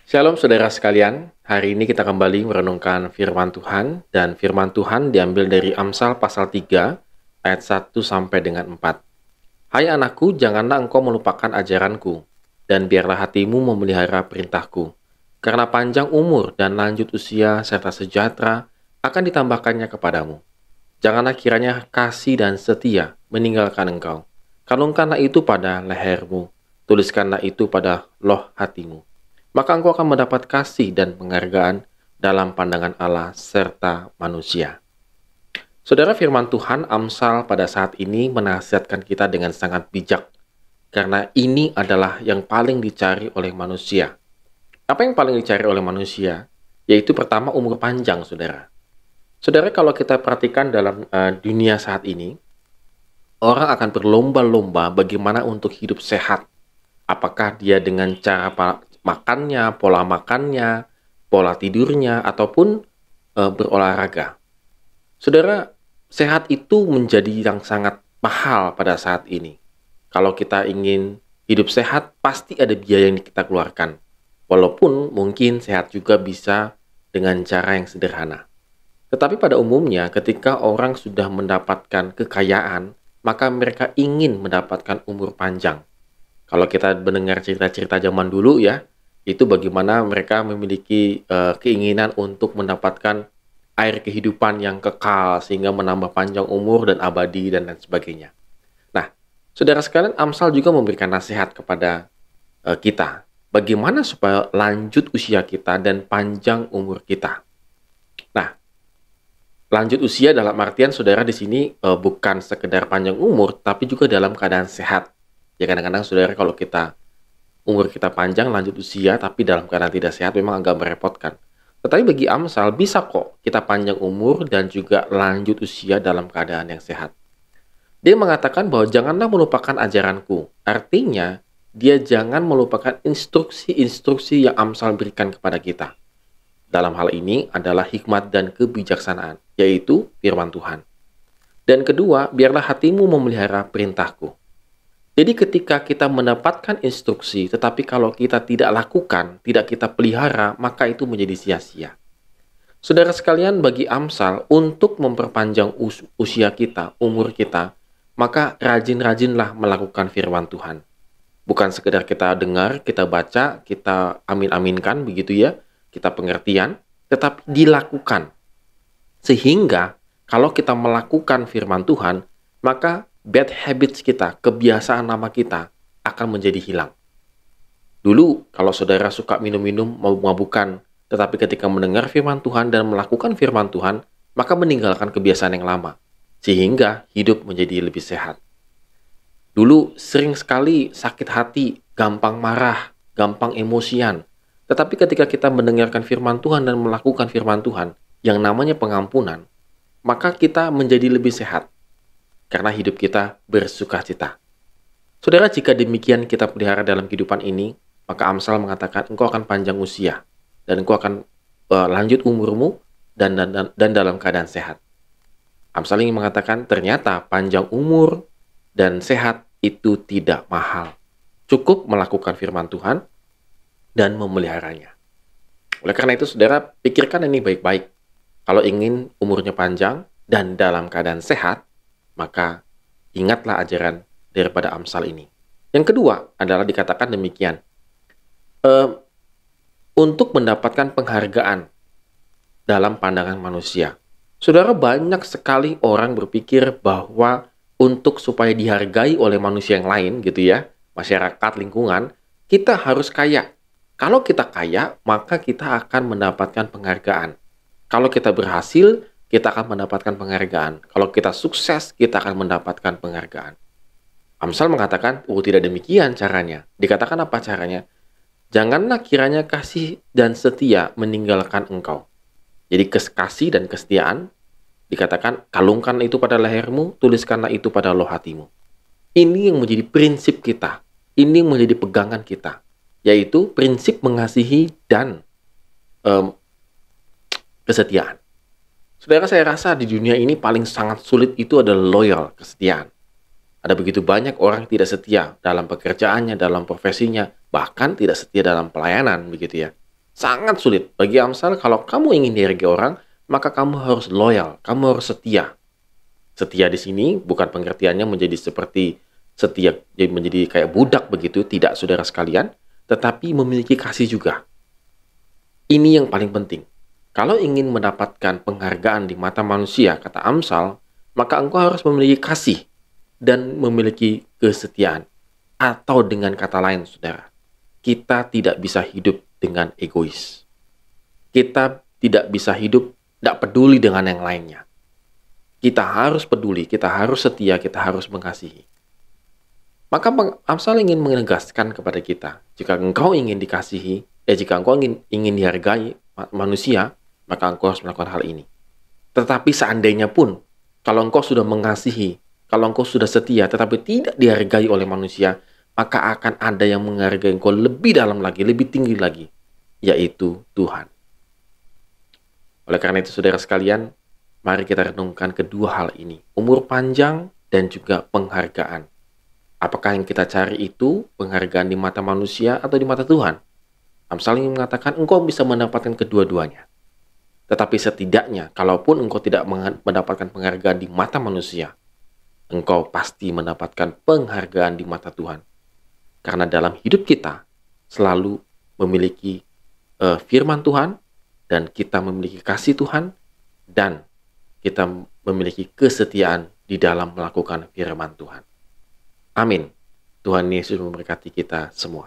Shalom saudara sekalian, hari ini kita kembali merenungkan firman Tuhan dan firman Tuhan diambil dari Amsal pasal 3 ayat 1 sampai dengan 4. Hai anakku, janganlah engkau melupakan ajaranku dan biarlah hatimu memelihara perintahku. Karena panjang umur dan lanjut usia serta sejahtera akan ditambahkannya kepadamu. Janganlah kiranya kasih dan setia meninggalkan engkau. Kalungkanlah itu pada lehermu, tuliskanlah itu pada loh hatimu. Maka engkau akan mendapat kasih dan penghargaan dalam pandangan Allah serta manusia. Saudara, firman Tuhan Amsal pada saat ini menasihatkan kita dengan sangat bijak, karena ini adalah yang paling dicari oleh manusia. Apa yang paling dicari oleh manusia? Yaitu pertama, umur panjang, saudara. Saudara, kalau kita perhatikan dalam dunia saat ini, orang akan berlomba-lomba bagaimana untuk hidup sehat. Apakah dia dengan cara makannya, pola tidurnya, ataupun berolahraga. Saudara, sehat itu menjadi yang sangat mahal pada saat ini. Kalau kita ingin hidup sehat, pasti ada biaya yang kita keluarkan. Walaupun mungkin sehat juga bisa dengan cara yang sederhana. Tetapi pada umumnya, ketika orang sudah mendapatkan kekayaan, maka mereka ingin mendapatkan umur panjang. Kalau kita mendengar cerita-cerita zaman dulu ya, itu bagaimana mereka memiliki keinginan untuk mendapatkan air kehidupan yang kekal sehingga menambah panjang umur dan abadi dan lain sebagainya. Nah, saudara sekalian, Amsal juga memberikan nasihat kepada kita. Bagaimana supaya lanjut usia kita dan panjang umur kita. Nah, lanjut usia dalam artian saudara di sini bukan sekedar panjang umur, tapi juga dalam keadaan sehat. Ya kadang-kadang saudara kalau umur kita panjang lanjut usia tapi dalam keadaan tidak sehat memang agak merepotkan. Tetapi bagi Amsal bisa kok kita panjang umur dan juga lanjut usia dalam keadaan yang sehat. Dia mengatakan bahwa janganlah melupakan ajaranku. Artinya dia jangan melupakan instruksi-instruksi yang Amsal berikan kepada kita. Dalam hal ini adalah hikmat dan kebijaksanaan, yaitu firman Tuhan. Dan kedua, biarlah hatimu memelihara perintahku. Jadi ketika kita mendapatkan instruksi, tetapi kalau kita tidak lakukan, tidak kita pelihara, maka itu menjadi sia-sia. Saudara sekalian, bagi Amsal, untuk memperpanjang usia kita, umur kita, maka rajin-rajinlah melakukan firman Tuhan. Bukan sekedar kita dengar, kita baca, kita amin-aminkan, begitu ya, kita pengertian, tetapi dilakukan. Sehingga kalau kita melakukan firman Tuhan, maka bad habits kita, kebiasaan lama kita akan menjadi hilang. Dulu, kalau saudara suka minum-minum, mabuk-mabukan, tetapi ketika mendengar firman Tuhan dan melakukan firman Tuhan, maka meninggalkan kebiasaan yang lama, sehingga hidup menjadi lebih sehat. Dulu, sering sekali sakit hati, gampang marah, gampang emosian, tetapi ketika kita mendengarkan firman Tuhan dan melakukan firman Tuhan, yang namanya pengampunan, maka kita menjadi lebih sehat. Karena hidup kita bersukacita. Saudara, jika demikian kita pelihara dalam kehidupan ini, maka Amsal mengatakan engkau akan panjang usia dan engkau akan lanjut umurmu dan dalam keadaan sehat. Amsal ingin mengatakan ternyata panjang umur dan sehat itu tidak mahal. Cukup melakukan firman Tuhan dan memeliharanya. Oleh karena itu, saudara, pikirkan ini baik-baik. Kalau ingin umurnya panjang dan dalam keadaan sehat, maka ingatlah ajaran daripada Amsal ini. Yang kedua adalah dikatakan demikian. Untuk mendapatkan penghargaan dalam pandangan manusia. Saudara, banyak sekali orang berpikir bahwa untuk supaya dihargai oleh manusia yang lain, gitu ya, masyarakat, lingkungan, kita harus kaya. Kalau kita kaya, maka kita akan mendapatkan penghargaan. Kalau kita berhasil, kita akan mendapatkan penghargaan. Kalau kita sukses, kita akan mendapatkan penghargaan. Amsal mengatakan, tidak demikian caranya. Dikatakan apa caranya? Janganlah kiranya kasih dan setia meninggalkan engkau. Jadi kasih dan kesetiaan, dikatakan kalungkan itu pada lehermu, tuliskanlah itu pada loh hatimu. Ini yang menjadi prinsip kita. Ini yang menjadi pegangan kita. Yaitu prinsip mengasihi dan kesetiaan. Saudara, saya rasa di dunia ini paling sangat sulit itu adalah loyal, kesetiaan. Ada begitu banyak orang yang tidak setia dalam pekerjaannya, dalam profesinya, bahkan tidak setia dalam pelayanan, begitu ya. Sangat sulit. Bagi Amsal, kalau kamu ingin dihargai orang, maka kamu harus loyal, kamu harus setia. Setia di sini bukan pengertiannya menjadi seperti setia, jadi menjadi kayak budak begitu, tidak saudara sekalian, tetapi memiliki kasih juga. Ini yang paling penting. Kalau ingin mendapatkan penghargaan di mata manusia, kata Amsal, maka engkau harus memiliki kasih dan memiliki kesetiaan. Atau dengan kata lain, saudara, kita tidak bisa hidup dengan egois. Kita tidak bisa hidup tidak peduli dengan yang lainnya. Kita harus peduli, kita harus setia, kita harus mengasihi. Maka Amsal ingin menegaskan kepada kita, jika engkau ingin dikasihi, jika engkau ingin dihargai manusia, maka engkau harus melakukan hal ini. Tetapi seandainya pun, kalau engkau sudah mengasihi, kalau engkau sudah setia, tetapi tidak dihargai oleh manusia, maka akan ada yang menghargai engkau lebih dalam lagi, lebih tinggi lagi, yaitu Tuhan. Oleh karena itu, saudara sekalian, mari kita renungkan kedua hal ini, umur panjang dan juga penghargaan. Apakah yang kita cari itu penghargaan di mata manusia atau di mata Tuhan? Amsal ingin mengatakan engkau bisa mendapatkan kedua-duanya. Tetapi setidaknya, kalaupun engkau tidak mendapatkan penghargaan di mata manusia, engkau pasti mendapatkan penghargaan di mata Tuhan. Karena dalam hidup kita selalu memiliki firman Tuhan, dan kita memiliki kasih Tuhan, dan kita memiliki kesetiaan di dalam melakukan firman Tuhan. Amin. Tuhan Yesus memberkati kita semua.